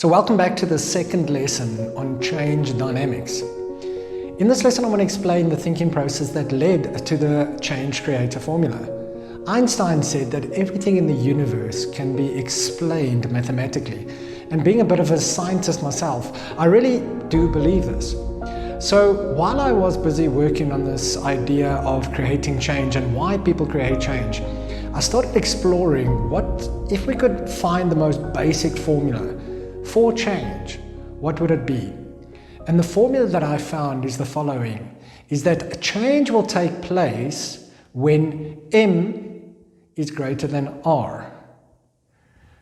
So welcome back to the second lesson on change dynamics. In this lesson I want to explain the thinking process that led to the change creator formula. Einstein said that everything in the universe can be explained mathematically, and being a bit of a scientist myself, I really do believe this. So while I was busy working on this idea of creating change and why people create change, I started exploring what if we could find the most basic formula for change, what would it be? And the formula that I found is the following, is that change will take place when M is greater than R.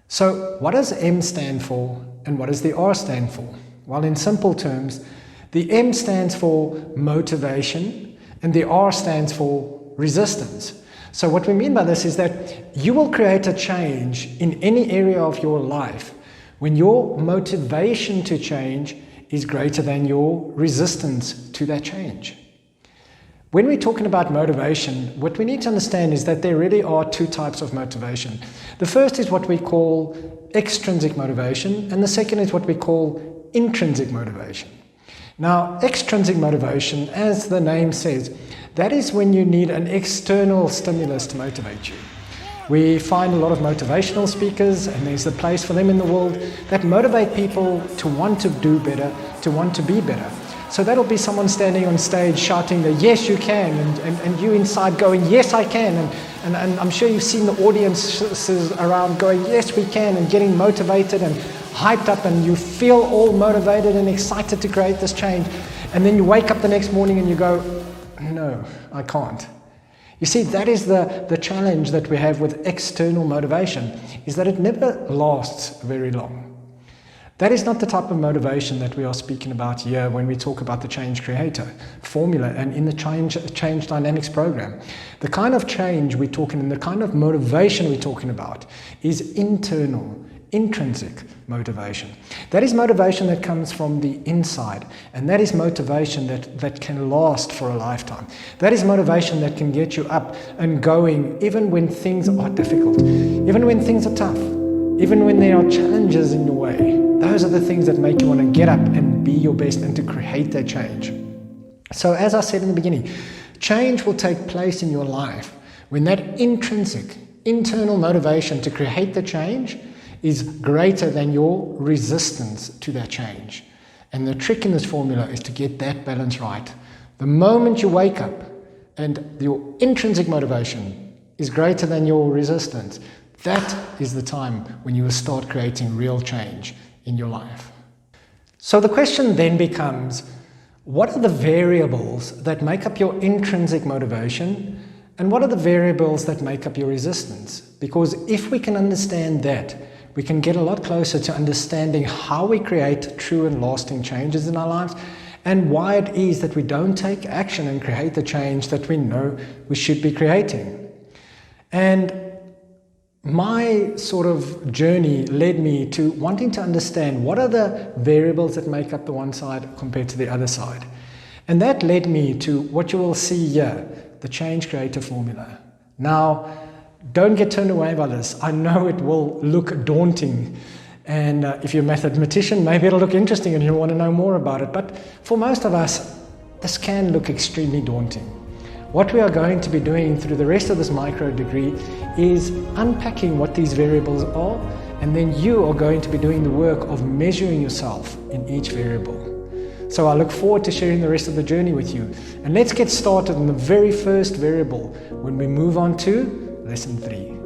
So what does M stand for and what does the R stand for? Well, in simple terms, the M stands for motivation and the R stands for resistance. So what we mean by this is that you will create a change in any area of your life when your motivation to change is greater than your resistance to that change. When we're talking about motivation, what we need to understand is that there really are two types of motivation. The first is what we call extrinsic motivation, and the second is what we call intrinsic motivation. Now, extrinsic motivation, as the name says, that is when you need an external stimulus to motivate you. We find a lot of motivational speakers, and there's a place for them in the world that motivate people to want to do better, to want to be better. So that'll be someone standing on stage shouting the yes you can, and you inside going yes I can, and I'm sure you've seen the audiences around going yes we can, and getting motivated and hyped up, and you feel all motivated and excited to create this change, and then you wake up the next morning and you go, no, I can't. You see, that is the challenge that we have with external motivation, is that it never lasts very long. That is not the type of motivation that we are speaking about here when we talk about the change creator formula and in the change dynamics program. The kind of change we're talking and the kind of motivation we're talking about is internal, intrinsic motivation. That is motivation that comes from the inside, and that is motivation that can last for a lifetime. That is motivation that can get you up and going even when things are difficult, even when things are tough, even when there are challenges in your way. Those are the things that make you want to get up and be your best and to create that change. So as I said in the beginning, change will take place in your life when that intrinsic, internal motivation to create the change is greater than your resistance to that change. And the trick in this formula is to get that balance right. The moment you wake up and your intrinsic motivation is greater than your resistance, that is the time when you will start creating real change in your life. So the question then becomes, what are the variables that make up your intrinsic motivation, and what are the variables that make up your resistance? Because if we can understand that, we can get a lot closer to understanding how we create true and lasting changes in our lives, and why it is that we don't take action and create the change that we know we should be creating. And my sort of journey led me to wanting to understand what are the variables that make up the one side compared to the other side. And that led me to what you will see here, the change creator formula. Now, don't get turned away by this. I know it will look daunting, and if you're a mathematician, maybe it'll look interesting and you'll want to know more about it. But for most of us, this can look extremely daunting. What we are going to be doing through the rest of this micro degree is unpacking what these variables are, and then you are going to be doing the work of measuring yourself in each variable. So I look forward to sharing the rest of the journey with you. And let's get started on the very first variable when we move on to Lesson 3.